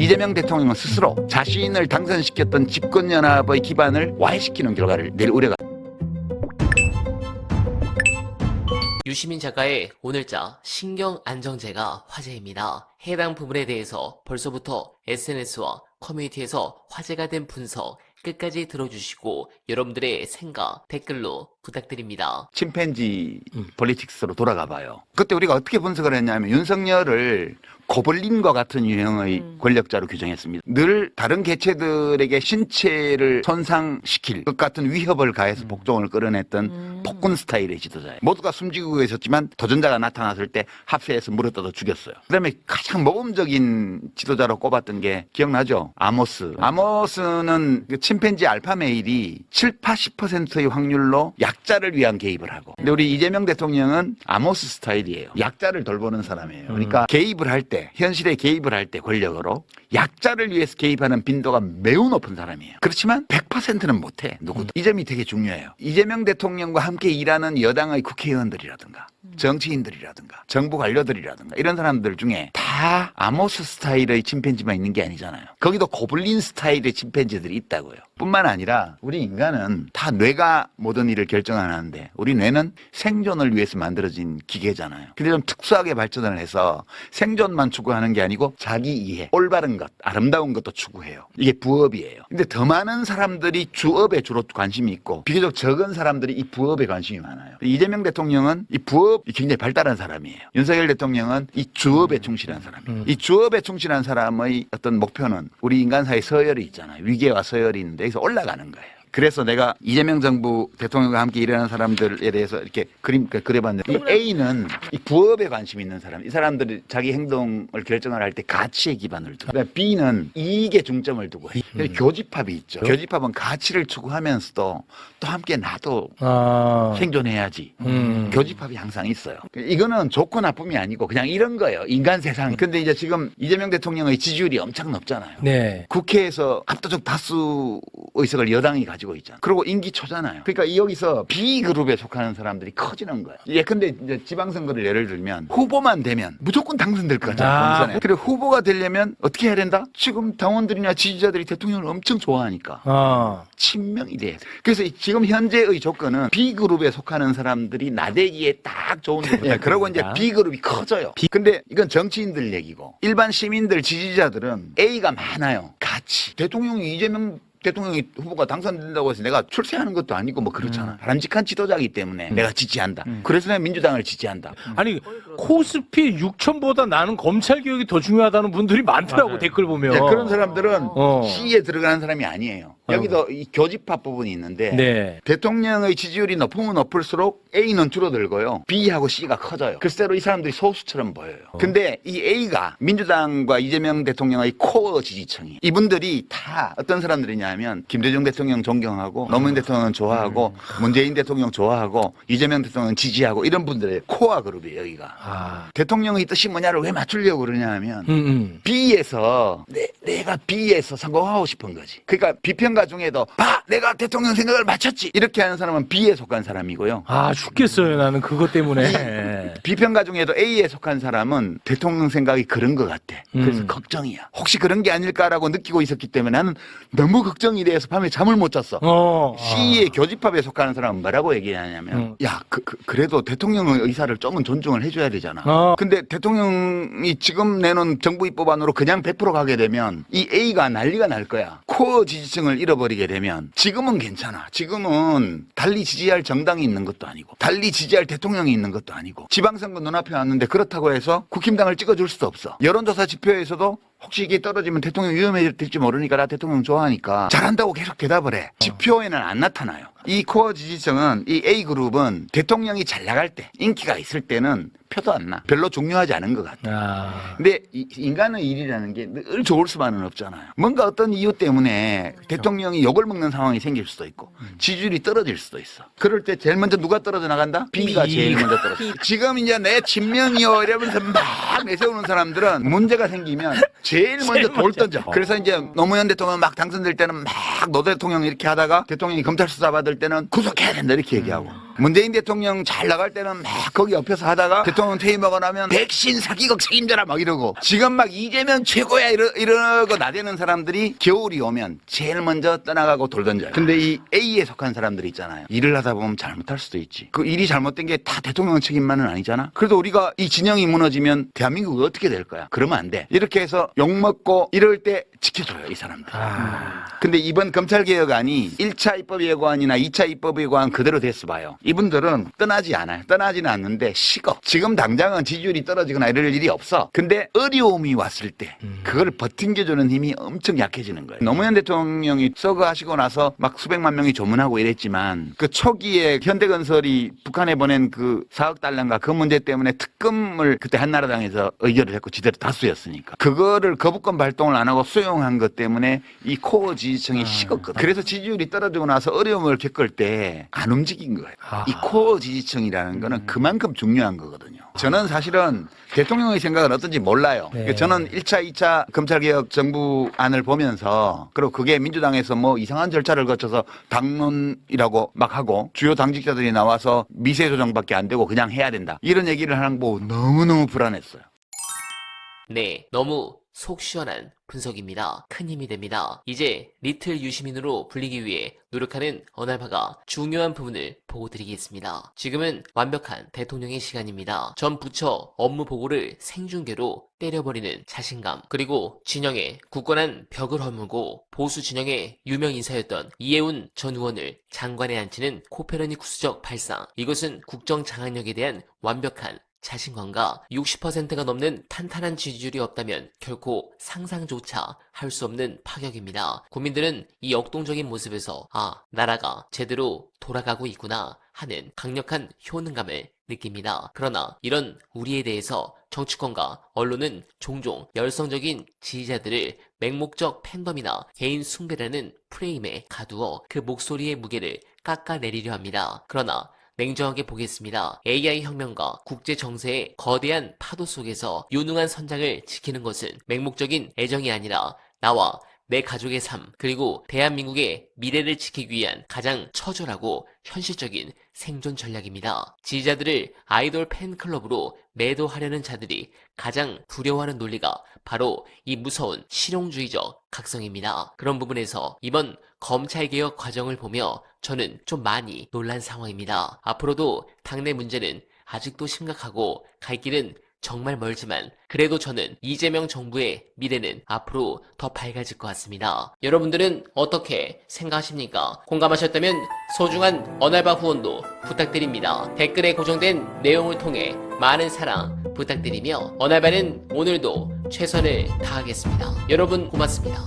이재명 대통령은 스스로 자신을 당선시켰던 집권연합의 기반을 와해시키는 결과를 낼 우려가. 유시민 작가의 오늘자 신경안정제가 화제입니다. 해당 부분에 대해서 벌써부터 SNS와 커뮤니티에서 화제가 된 분석 끝까지 들어주시고 여러분들의 생각 댓글로 부탁드립니다. 침팬지 폴리틱스로 돌아가 봐요. 그때 우리가 어떻게 분석을 했냐면 윤석열을 고블린과 같은 유형의 권력자로 규정했습니다. 늘 다른 개체들에게 신체를 손상시킬 것 같은 위협을 가해서 복종을 끌어냈던 폭군 스타일의 지도자예요. 모두가 숨지고 있었지만 도전자가 나타났을 때 합세해서 물어뜯어 죽였어요. 그다음에 가장 모범적인 지도자로 꼽았던 게 기억나죠? 아모스. 아모스는 그 침팬지 알파메일이 7, 80%의 확률로 약자를 위한 개입을 하고, 근데 우리 이재명 대통령은 아모스 스타일이에요. 약자를 돌보는 사람이에요. 그러니까 개입을 할 때, 현실에 개입을 할 때 권력으로 약자를 위해서 개입하는 빈도가 매우 높은 사람이에요. 그렇지만 100%는 못해, 누구도. 이 점이 되게 중요해요. 이재명 대통령과 함께 일하는 여당의 국회의원들이라든가 정치인들이라든가 정부 관료들이라든가 이런 사람들 중에 다 아모스 스타일의 침팬지만 있는 게 아니잖아요. 거기도 고블린 스타일의 침팬지들이 있다고요. 뿐만 아니라 우리 인간은 다 뇌가 모든 일을 결정하는데, 우리 뇌는 생존을 위해서 만들어진 기계잖아요. 근데 좀 특수하게 발전을 해서 생존만 추구하는 게 아니고 자기 이해, 올바른 것, 아름다운 것도 추구해요. 이게 부업이에요. 근데 더 많은 사람들이 주업에 주로 관심이 있고 비교적 적은 사람들이 이 부업에 관심이 많아요. 이재명 대통령은 이 부업이 굉장히 발달한 사람이에요. 윤석열 대통령은 이 주업에 충실한 사람이에요. 이 주업에 충실한 사람의 어떤 목표는 우리 인간사의 서열이 있잖아요. 위계와 서열이 있는데 여기서 올라가는 거예요. 그래서 내가 이재명 정부 대통령과 함께 일하는 사람들에 대해서 이렇게 그려봤는데, 이 A는 이 부업에 관심 있는 사람, 이 사람들이 자기 행동을 결정을 할 때 가치에 기반을 두고, 그다음에 B는 이익에 중점을 두고 해요. 교집합이 있죠. 교집합은 가치를 추구하면서도 또 함께 나도 생존해야지. 교집합이 항상 있어요. 이거는 좋고 나쁨이 아니고 그냥 이런 거예요. 인간 세상. 근데 이제 지금 이재명 대통령의 지지율이 엄청 높잖아요. 네. 국회에서 압도적 다수 의석을 여당이 가지고 있잖아요. 그리고 임기 초잖아요. 그러니까 여기서 B그룹에 속하는 사람들이 커지는 거예요. 예컨대 이제 지방선거를 예를 들면 후보만 되면 무조건 당선될 것 같잖아요. 본선에. 그리고 후보가 되려면 어떻게 해야 된다? 지금 당원들이나 지지자들이 대통령을 엄청 좋아하니까 친명이 돼야 돼. 그래서 지금 현재의 조건은 B그룹에 속하는 사람들이 나대기에 딱 좋은 조건. 예, 그러고 이제 B그룹이 커져요. 근데 이건 정치인들 얘기고, 일반 시민들, 지지자들은 A가 많아요. 가치. 대통령이 이재명 대통령이 후보가 당선된다고 해서 내가 출세하는 것도 아니고 뭐 그렇잖아. 바람직한 지도자이기 때문에 내가 지지한다. 그래서 내가 민주당을 지지한다. 아니 코스피 6천보다 나는 검찰 개혁이 더 중요하다는 분들이 많더라고. 맞아요. 댓글 보면. 네, 그런 사람들은 C에 들어가는 사람이 아니에요. 여기도 이 교집합 부분이 있는데, 네. 대통령의 지지율이 높으면 높을수록 A는 줄어들고요, B하고 C가 커져요. 글쎄로 이 사람들이 소수처럼 보여요. 근데 이 A가 민주당과 이재명 대통령의 코어 지지층이, 이분들이 다 어떤 사람들이냐면 김대중 대통령 존경하고 노무현 대통령 좋아하고 문재인 대통령 좋아하고 이재명 대통령 지지하고 이런 분들의 코어 그룹이에요. 여기가. 대통령의 뜻이 뭐냐를 왜 맞추려고 그러냐 하면 B에서 내가 B에서 성공하고 싶은 거지. 그러니까 비평가 중에도 내가 대통령 생각을 맞췄지 이렇게 하는 사람은 B에 속한 사람이고요. 죽겠어요. 나는 그것 때문에. 비평가 중에도 A에 속한 사람은 대통령 생각이 그런 것 같아. 그래서 걱정이야. 혹시 그런 게 아닐까라고 느끼고 있었기 때문에 나는 너무 걱정이 돼서 밤에 잠을 못 잤어. C의 교집합에 속하는 사람은 뭐라고 얘기하냐면 야, 그래도 대통령의 의사를 조금은 존중을 해줘야 되잖아. 근데 대통령이 지금 내놓은 정부 입법안으로 그냥 100% 가게 되면 이 A가 난리가 날 거야. 코어 지지층을 잃어버리게 되면, 지금은 괜찮아. 지금은 달리 지지할 정당이 있는 것도 아니고 달리 지지할 대통령이 있는 것도 아니고 지방선거 눈앞에 왔는데 그렇다고 해서 국힘당을 찍어줄 수도 없어. 여론조사 지표에서도 혹시 이게 떨어지면 대통령 위험해질지 모르니까 나 대통령 좋아하니까 잘한다고 계속 대답을 해. 지표에는 안 나타나요. 이 코어 지지층은, 이 A그룹은 대통령이 잘 나갈 때, 인기가 있을 때는 표도 안 나. 별로 중요하지 않은 것 같아. 근데 인간의 일이라는 게 늘 좋을 수만은 없잖아요. 뭔가 어떤 이유 때문에 대통령이 욕을 먹는 상황이 생길 수도 있고 지지율이 떨어질 수도 있어. 그럴 때 제일 먼저 누가 떨어져 나간다? B가 제일 먼저 떨어져. 지금 이제 내 친명이요 이러면서 막 내세우는 사람들은 문제가 생기면 제일 먼저 돌 던져. 그래서 이제 노무현 대통령 막 당선될 때는 막 막 노 대통령 이렇게 하다가 대통령이 검찰 수사 받을 때는 구속해야 된다 이렇게 얘기하고 문재인 대통령 잘 나갈 때는 막 거기 옆에서 하다가 대통령 퇴임하고 나면 백신 사기극 책임져라 막 이러고 지금 막 이재명 최고야 이러고 나대는 사람들이 겨울이 오면 제일 먼저 떠나가고 돌 던져요. 근데 이 A에 속한 사람들이 있잖아요. 일을 하다 보면 잘못할 수도 있지. 그 일이 잘못된 게 다 대통령 책임만은 아니잖아. 그래도 우리가 이 진영이 무너지면 대한민국이 어떻게 될 거야? 그러면 안 돼. 이렇게 해서 욕먹고 이럴 때 지켜줘요, 이 사람들. 근데 이번 검찰개혁안이 1차 입법예고안이나 2차 입법예고안 그대로 됐어 봐요. 이분들은 떠나지 않아요. 떠나지는 않는데 식어. 지금 당장은 지지율이 떨어지거나 이럴 일이 없어. 근데 어려움이 왔을 때 그걸 버팅겨주는 힘이 엄청 약해지는 거예요. 노무현 대통령이 서거하시고 나서 막 수백만 명이 조문하고 이랬지만 그 초기에 현대건설이 북한에 보낸 그 4억 달러인가 그 문제 때문에 특검을 그때 한나라당에서 의결을 했고 지대로 다수였으니까 그거를 거부권 발동을 안 하고 수용한 것 때문에 이 코어 지지층이 식었거든. 그래서 지지율이 떨어지고 나서 어려움을 겪을 때 안 움직인 거예요. 이 코어 지지층이라는 거는 그만큼 중요한 거거든요. 저는 사실은 대통령의 생각은 어떤지 몰라요. 네. 저는 1차, 2차 검찰개혁 정부안을 보면서 그리고 그게 민주당에서 뭐 이상한 절차를 거쳐서 당론이라고 막 하고 주요 당직자들이 나와서 미세 조정밖에 안 되고 그냥 해야 된다. 이런 얘기를 하는 거 보고 너무너무 불안했어요. 네, 너무 속 시원한 분석입니다. 큰 힘이 됩니다. 이제 리틀 유시민으로 불리기 위해 노력하는 언알바가 중요한 부분을 보고드리겠습니다. 지금은 완벽한 대통령의 시간입니다. 전 부처 업무 보고를 생중계로 때려버리는 자신감, 그리고 진영의 굳건한 벽을 허물고 보수 진영의 유명 인사였던 이해운 전 의원을 장관에 앉히는 코페르니쿠스적 구수적 발상. 이것은 국정 장악력에 대한 완벽한 자신감과 60%가 넘는 탄탄한 지지율이 없다면 결코 상상조차 할 수 없는 파격입니다. 국민들은 이 역동적인 모습에서 나라가 제대로 돌아가고 있구나 하는 강력한 효능감을 느낍니다. 그러나 이런 우리에 대해서 정치권과 언론은 종종 열성적인 지지자들을 맹목적 팬덤이나 개인 숭배라는 프레임에 가두어 그 목소리의 무게를 깎아내리려 합니다. 그러나 냉정하게 보겠습니다. AI 혁명과 국제 정세의 거대한 파도 속에서 유능한 선장을 지키는 것은 맹목적인 애정이 아니라 나와 내 가족의 삶, 그리고 대한민국의 미래를 지키기 위한 가장 처절하고 현실적인 생존 전략입니다. 지지자들을 아이돌 팬클럽으로 매도하려는 자들이 가장 두려워하는 논리가 바로 이 무서운 실용주의적 각성입니다. 그런 부분에서 이번 검찰개혁 과정을 보며 저는 좀 많이 놀란 상황입니다. 앞으로도 당내 문제는 아직도 심각하고 갈 길은 정말 멀지만 그래도 저는 이재명 정부의 미래는 앞으로 더 밝아질 것 같습니다. 여러분들은 어떻게 생각하십니까? 공감하셨다면 소중한 언알바 후원도 부탁드립니다. 댓글에 고정된 내용을 통해 많은 사랑 부탁드리며 언알바는 오늘도 최선을 다하겠습니다. 여러분 고맙습니다.